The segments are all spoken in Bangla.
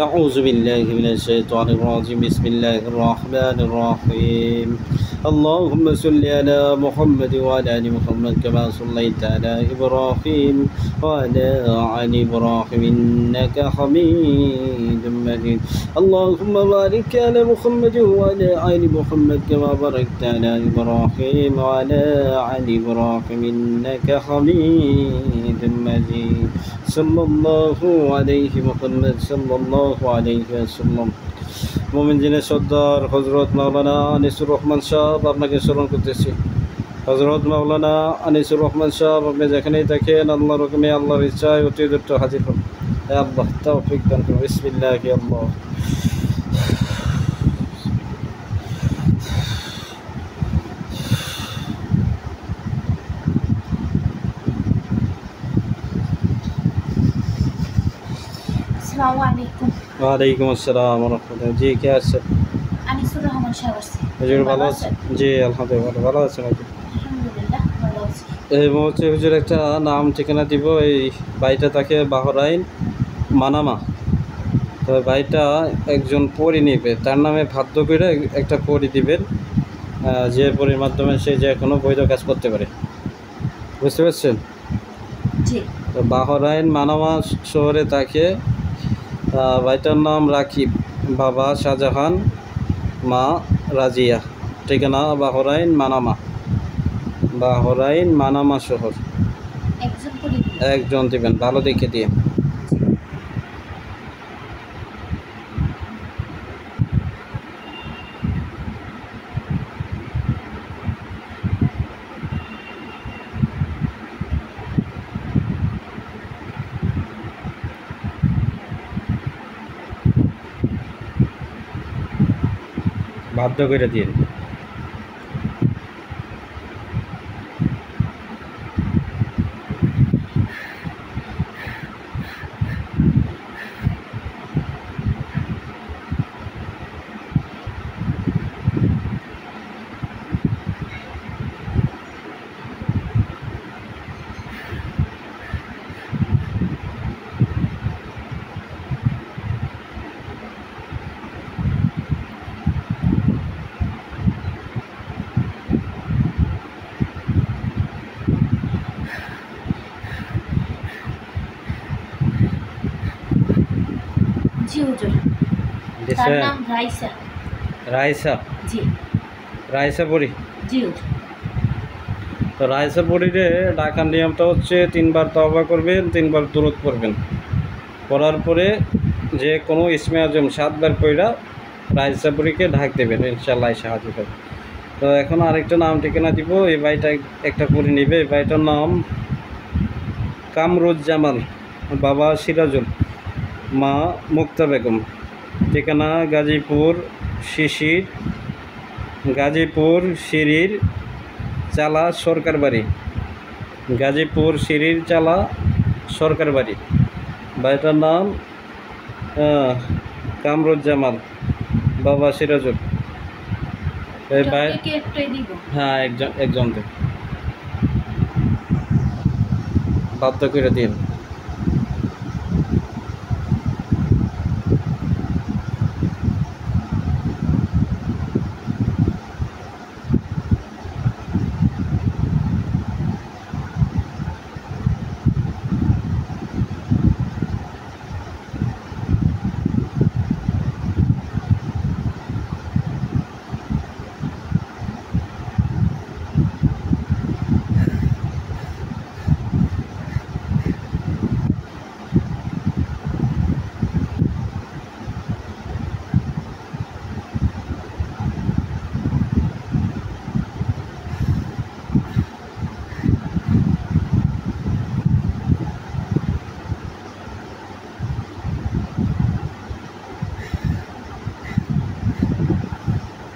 أعوذ بالله من الشيطان الرجيم بسم الله الرحمن الرحيم اللهم صل على محمد وعلى آل محمد كما صليت على إبراهيم وعلى آل إبراهيم إنك حميد مجيد اللهم بارك على محمد وعلى آل محمد كما باركت على إبراهيم وعلى آل إبراهيم إنك حميد مجيد صلى الله عليه محمد صلى الله عليه وسلم মোমিন জিনের সর্দার হযরত মাওলানা আনিসুর রহমান সাহেব আপনাকে স্মরণ করতেছি। হযরত মাওলানা আনিসুর রহমান সাহেব আপনি যেখানেই থাকেন আল্লাহর হুকুমে আল্লাহর ইচ্ছায় অতি দ্রুত হাজির হন। হে আল্লাহ তৌফিক দান করুন। বিসমিল্লাহ আল্লাহ। ওয়ালাইকুম আসসালাম ওয়া রাহমাতুল্লাহ। জি কে আছেন? আনিসুর রহমান সাহেব আছে। হুজুর ভালো আছেন? জি আলহামদুলিল্লাহ ভালো আছেন। আলহামদুলিল্লাহ ভালো আছি। এই মুহূর্তে হুজুর একটা নাম ঠিকানা দিব। এই বাড়িটা থাকে বাহরাইন মানামা। তো বাড়িটা একজন পরি নিবে, তার নামে বাধ্য করে একটা পরি দিবেন, যে পরির মাধ্যমে সে যে কোনো বৈধ কাজ করতে পারে। বুঝতে পারছেন? জি। তো বাহরাইন মানামা শহরে থাকে। ভাইটার নাম রাকিব, বাবা শাহজাহান, মা রাজিয়া। ঠিকানা বাহরাইন মানামা, বাহরাইন মানামা শহর। একজন দিবেন, ভালো দেখে দিয়ে। বাধ্য করে দিয়ে। জি হুজুর। তার নাম রাইসা। রাইসা? জি। রাইসা পরি? জি হুজুর। তো রাইসা পরিরে ডাকার নিয়মটা হচ্ছে 3 বার তওবা করবেন, 3 বার দুরূদ পড়বেন। পড়ার পরে যে কোনো ইসমে আজম 7 বার পড়া রাইসা পরিকে ঢাক দেবেন, ইনশাআল্লাহ সাহায্য করবে। তো এখন আরেকটা নাম ঠিকানা দিব। এই ভাইটা একটা পরি নিবে। এই ভাইটার নাম কামরুজ্জামান, বাবা সিরাজুল, মা মুক্তা বেগম। ঠিকানা গাজীপুর সিরির চালা সরকার বাড়ি, গাজীপুর সিরির চালা সরকার বাড়ি। ভাইটার নাম কামরুজ্জামান, বাবা সিরাজুল। এই ভাই হ্যাঁ একজন দেন, বাধ্য করে দিন।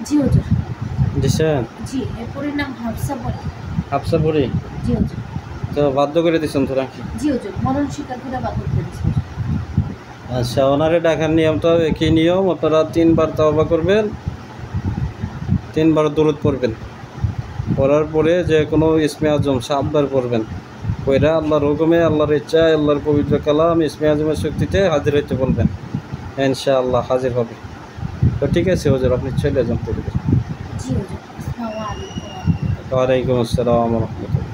জি হুজুর। দিছেন? জি। এরপরের নাম হাফসা পরি। হাফসা পরি? জি হুজুর। তো বাধ্য করে দিছেন তো নাকি? জি হুজুর, মরণ স্বীকার করে বাধ্য করে দিয়েছেন। আচ্ছা, ওনারে ডাকার নিয়মটা একই নিয়ম। আপনারা 3 বার তওবা করবেন, 3 বার দুরূদ পড়বেন। পড়ার পরে যে কোনো ইসমে আজম 7 বার পড়বেন। পড়া আল্লাহর হুকুমে, আল্লাহর ইচ্ছায়, আল্লাহর পবিত্র কালাম ইসমে আজমের শক্তিতে হাজির হইতে বলবেন। ইনশাআল্লাহ হাজির হবে। তো ঠিক আছে হুজুর, আপনি চলে যান। জি হুজুর। আসসালামু আলাইকুম। ওয়ালাইকুম আসসালাম ওয়া রাহমাতুল্লাহ।